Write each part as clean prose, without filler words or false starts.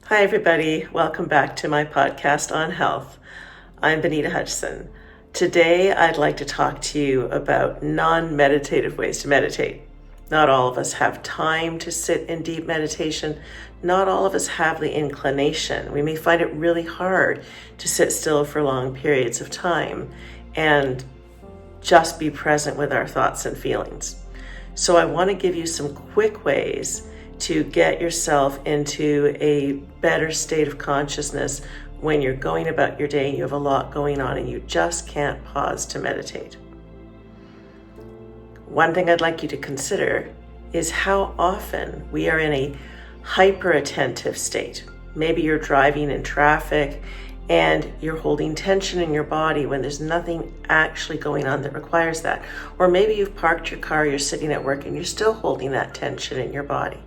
Hi, everybody. Welcome back to my podcast on health. I'm Benita Hutchison. Today, I'd like to talk to you about non-meditative ways to meditate. Not all of us have time to sit in deep meditation. Not all of us have the inclination. We may find it really hard to sit still for long periods of time and just be present with our thoughts and feelings. So I want to give you some quick ways to get yourself into a better state of consciousness when you're going about your day and you have a lot going on and you just can't pause to meditate. One thing I'd like you to consider is how often we are in a hyper-attentive state. Maybe you're driving in traffic and you're holding tension in your body when there's nothing actually going on that requires that. Or maybe you've parked your car, you're sitting at work and you're still holding that tension in your body.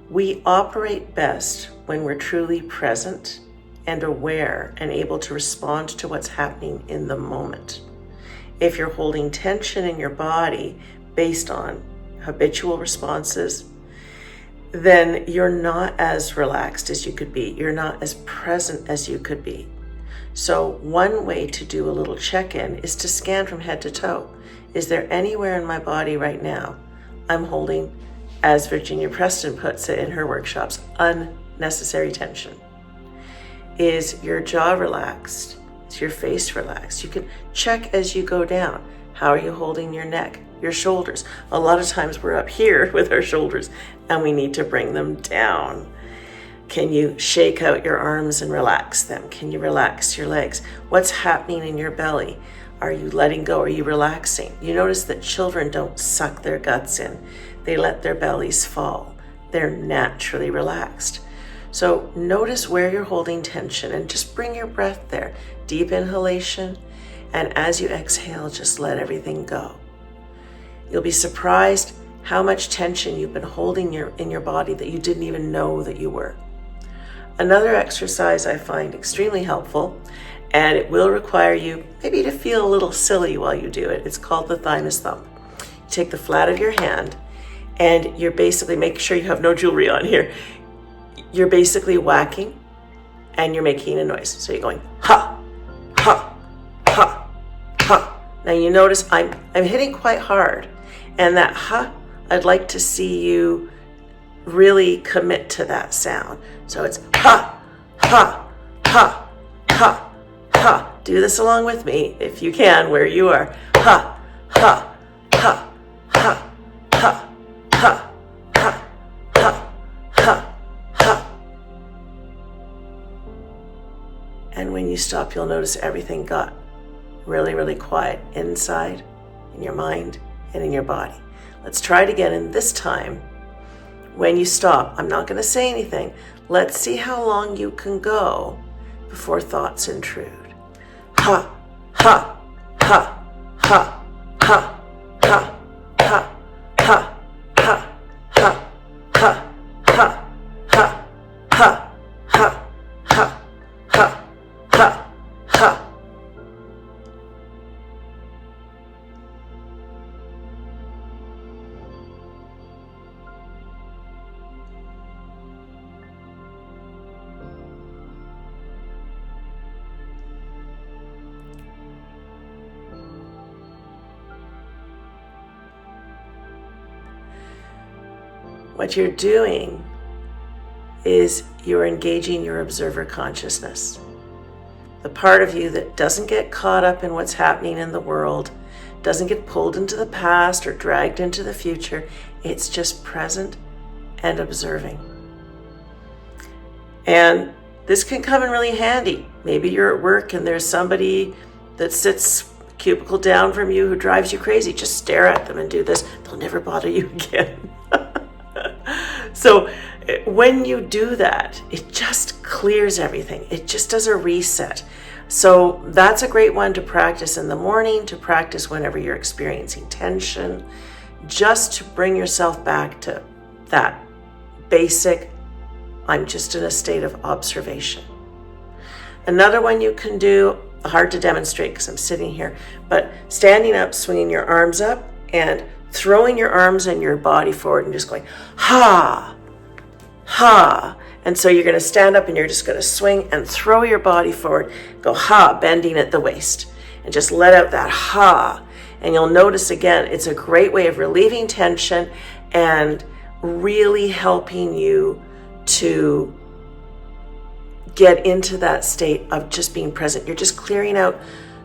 We operate best when we're truly present and aware and able to respond to what's happening in the moment. If you're holding tension in your body based on habitual responses, then you're not as relaxed as you could be. You're not as present as you could be. So one way to do a little check-in is to scan from head to toe. Is there anywhere in my body right now I'm holding, as Virginia Preston puts it in her workshops, unnecessary tension? Is your jaw relaxed? Is your face relaxed? You can check as you go down. How are you holding your neck, your shoulders? A lot of times we're up here with our shoulders and we need to bring them down. Can you shake out your arms and relax them? Can you relax your legs? What's happening in your belly? Are you letting go? Are you relaxing? You notice that children don't suck their guts in. They let their bellies fall. They're naturally relaxed. So notice where you're holding tension and just bring your breath there. Deep inhalation, and as you exhale, just let everything go. You'll be surprised how much tension you've been holding in your body that you didn't even know that you were. Another exercise I find extremely helpful, and it will require you maybe to feel a little silly while you do it. It's called the thymus thump. You take the flat of your hand and you're basically, make sure you have no jewelry on here. You're basically whacking and you're making a noise. So you're going ha, ha, ha, ha. Now you notice I'm hitting quite hard, and that ha, I'd like to see you really commit to that sound. So it's ha, ha, ha, ha, ha. Do this along with me if you can, where you are. Ha, ha, ha, ha, ha, ha, ha, ha, ha, ha. And when you stop, you'll notice everything got really, really quiet inside, in your mind, and in your body. Let's try it again, and this time, when you stop, I'm not going to say anything. Let's see how long you can go before thoughts intrude. Ha, ha, ha, ha, ha, ha, ha, ha, ha, ha, ha, ha, ha, ha, ha, ha, ha, ha, ha. What you're doing is you're engaging your observer consciousness. The part of you that doesn't get caught up in what's happening in the world, doesn't get pulled into the past or dragged into the future. It's just present and observing. And this can come in really handy. Maybe you're at work and there's somebody that sits a cubicle down from you who drives you crazy. Just stare at them and do this. They'll never bother you again. So when you do that, it just clears everything. It just does a reset. So that's a great one to practice in the morning, to practice whenever you're experiencing tension, just to bring yourself back to that basic, I'm just in a state of observation. Another one you can do, hard to demonstrate because I'm sitting here, but standing up, swinging your arms up and throwing your arms and your body forward and just going, ha, ha. And so you're going to stand up and you're just going to swing and throw your body forward, go ha, bending at the waist, and just let out that ha. And you'll notice again, it's a great way of relieving tension and really helping you to get into that state of just being present. You're just clearing out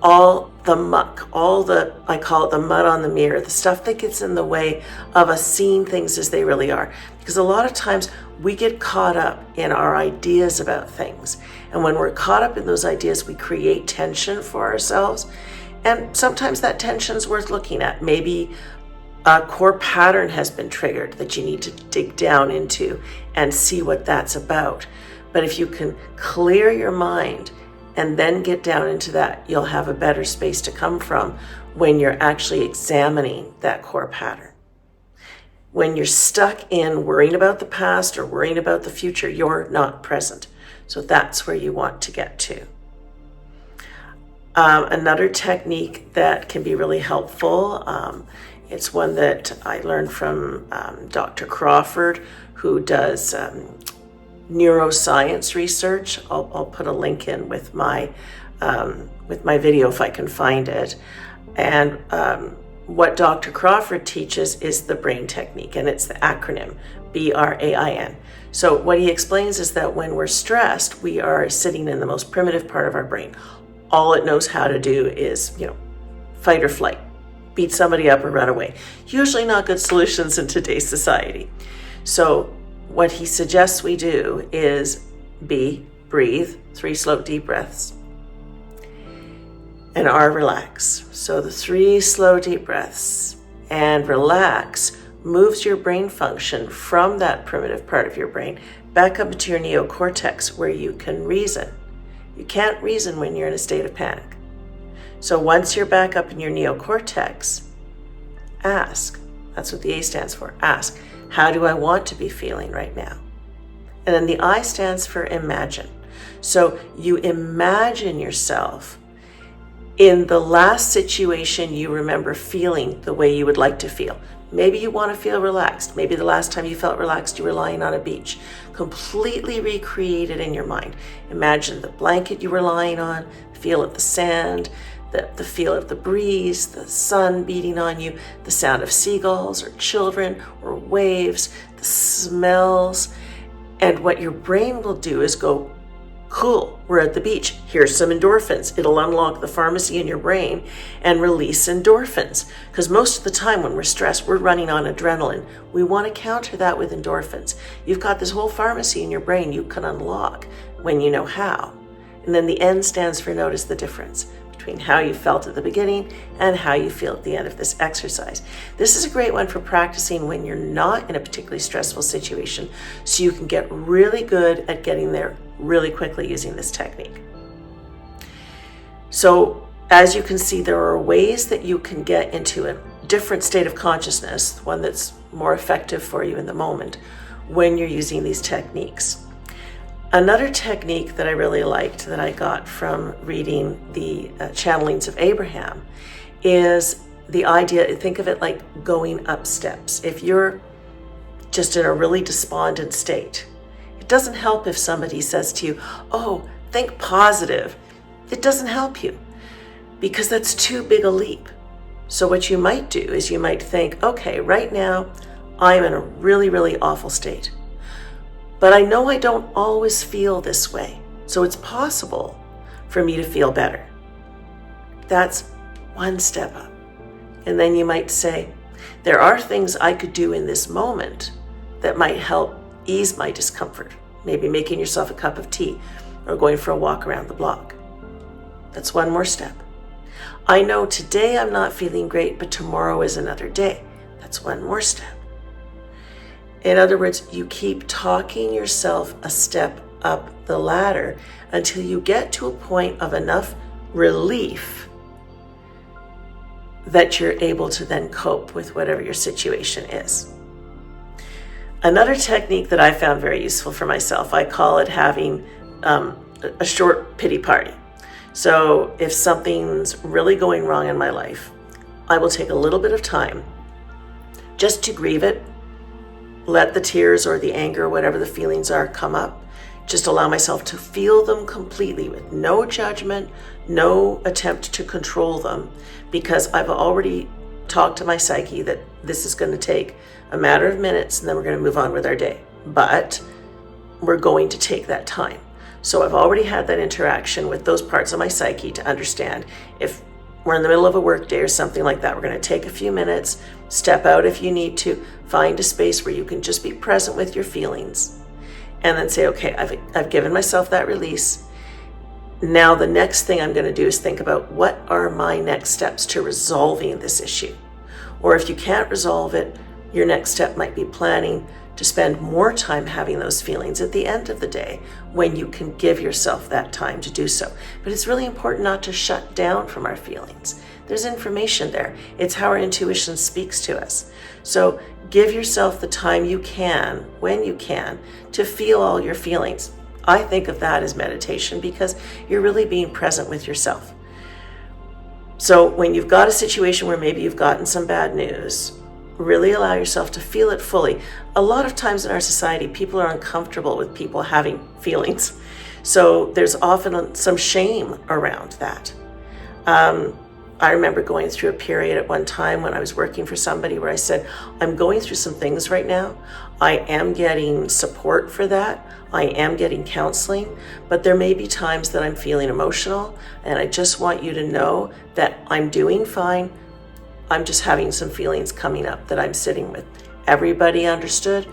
all the muck, I call it the mud on the mirror, the stuff that gets in the way of us seeing things as they really are. Because a lot of times we get caught up in our ideas about things. And when we're caught up in those ideas, we create tension for ourselves. And sometimes that tension is worth looking at. Maybe a core pattern has been triggered that you need to dig down into and see what that's about. But if you can clear your mind and then get down into that, you'll have a better space to come from when you're actually examining that core pattern. When you're stuck in worrying about the past or worrying about the future, you're not present. So that's where you want to get to. Another technique that can be really helpful, it's one that I learned from Dr. Crawford, who does neuroscience research. I'll put a link in with my video if I can find it. And what Dr. Crawford teaches is the BRAIN technique, and it's the acronym BRAIN. So what he explains is that when we're stressed, we are sitting in the most primitive part of our brain. All it knows how to do is, fight or flight, beat somebody up or run away. Usually not good solutions in today's society. So what he suggests we do is breathe, 3 slow deep breaths, and R, relax. So the 3 slow deep breaths and relax moves your brain function from that primitive part of your brain back up into your neocortex where you can reason. You can't reason when you're in a state of panic. So once you're back up in your neocortex, ask. That's what the A stands for. Ask, how do I want to be feeling right now? And then the I stands for imagine. So you imagine yourself in the last situation you remember feeling the way you would like to feel. Maybe you want to feel relaxed. Maybe the last time you felt relaxed, you were lying on a beach. Completely recreate it in your mind. Imagine the blanket you were lying on, feel of the sand, the feel of the breeze, the sun beating on you, the sound of seagulls or children or waves, the smells. And what your brain will do is go, cool, we're at the beach. Here's some endorphins. It'll unlock the pharmacy in your brain and release endorphins. Because most of the time when we're stressed, we're running on adrenaline. We want to counter that with endorphins. You've got this whole pharmacy in your brain you can unlock when you know how. And then the N stands for notice the difference between how you felt at the beginning and how you feel at the end of this exercise. This is a great one for practicing when you're not in a particularly stressful situation, so you can get really good at getting there really quickly using this technique. So as you can see, there are ways that you can get into a different state of consciousness, one that's more effective for you in the moment when you're using these techniques. Another technique that I really liked that I got from reading the Channelings of Abraham is the idea, think of it like going up steps. If you're just in a really despondent state, it doesn't help if somebody says to you, oh, think positive. It doesn't help you because that's too big a leap. So what you might do is you might think, okay, right now I'm in a really, really awful state. But I know I don't always feel this way. So it's possible for me to feel better. That's one step up. And then you might say, there are things I could do in this moment that might help ease my discomfort. Maybe making yourself a cup of tea or going for a walk around the block. That's one more step. I know today I'm not feeling great, but tomorrow is another day. That's one more step. In other words, you keep talking yourself a step up the ladder until you get to a point of enough relief that you're able to then cope with whatever your situation is. Another technique that I found very useful for myself, I call it having a short pity party. So if something's really going wrong in my life, I will take a little bit of time just to grieve it let the tears or the anger, whatever the feelings are, come up. Just allow myself to feel them completely with no judgment, no attempt to control them, because I've already talked to my psyche that this is going to take a matter of minutes and then we're going to move on with our day. But we're going to take that time. So I've already had that interaction with those parts of my psyche to understand if we're in the middle of a work day or something like that, we're going to take a few minutes, step out if you need to, find a space where you can just be present with your feelings, and then say, okay, I've given myself that release. Now the next thing I'm going to do is think about what are my next steps to resolving this issue. Or if you can't resolve it, your next step might be planning to spend more time having those feelings at the end of the day when you can give yourself that time to do so. But it's really important not to shut down from our feelings. There's information there. It's how our intuition speaks to us. So give yourself the time you can, when you can, to feel all your feelings. I think of that as meditation because you're really being present with yourself. So when you've got a situation where maybe you've gotten some bad news, really allow yourself to feel it fully. A lot of times in our society, people are uncomfortable with people having feelings. So there's often some shame around that. I remember going through a period at one time when I was working for somebody where I said, I'm going through some things right now. I am getting support for that. I am getting counseling, but there may be times that I'm feeling emotional, and I just want you to know that I'm doing fine. I'm just having some feelings coming up that I'm sitting with. Everybody understood.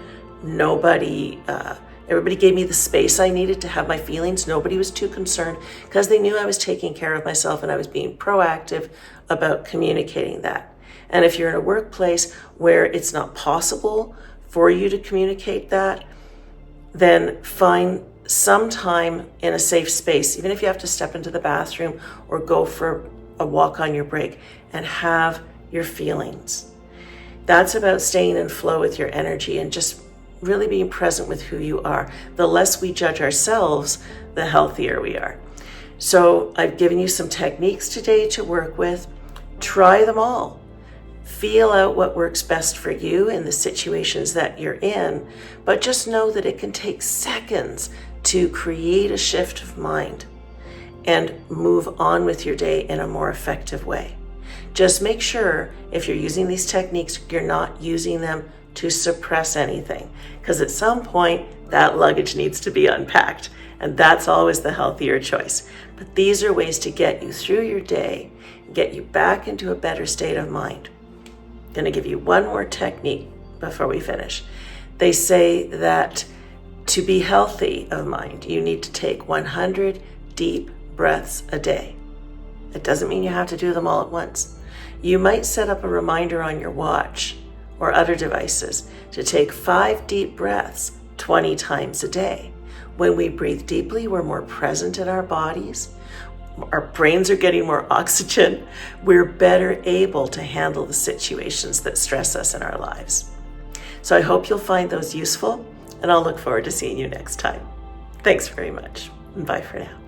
Everybody gave me the space I needed to have my feelings. Nobody was too concerned because they knew I was taking care of myself and I was being proactive about communicating that. And if you're in a workplace where it's not possible for you to communicate that, then find some time in a safe space, even if you have to step into the bathroom or go for a walk on your break, and have your feelings. That's about staying in flow with your energy and just really being present with who you are. The less we judge ourselves, the healthier we are. So I've given you some techniques today to work with. Try them all. Feel out what works best for you in the situations that you're in, but just know that it can take seconds to create a shift of mind and move on with your day in a more effective way. Just make sure if you're using these techniques, you're not using them to suppress anything, because at some point that luggage needs to be unpacked, and that's always the healthier choice. But these are ways to get you through your day, get you back into a better state of mind. I'm going to give you one more technique before we finish. They say that to be healthy of mind, you need to take 100 deep breaths a day. It doesn't mean you have to do them all at once. You might set up a reminder on your watch or other devices to take 5 deep breaths 20 times a day. When we breathe deeply, we're more present in our bodies. Our brains are getting more oxygen. We're better able to handle the situations that stress us in our lives. So I hope you'll find those useful, and I'll look forward to seeing you next time. Thanks very much, and bye for now.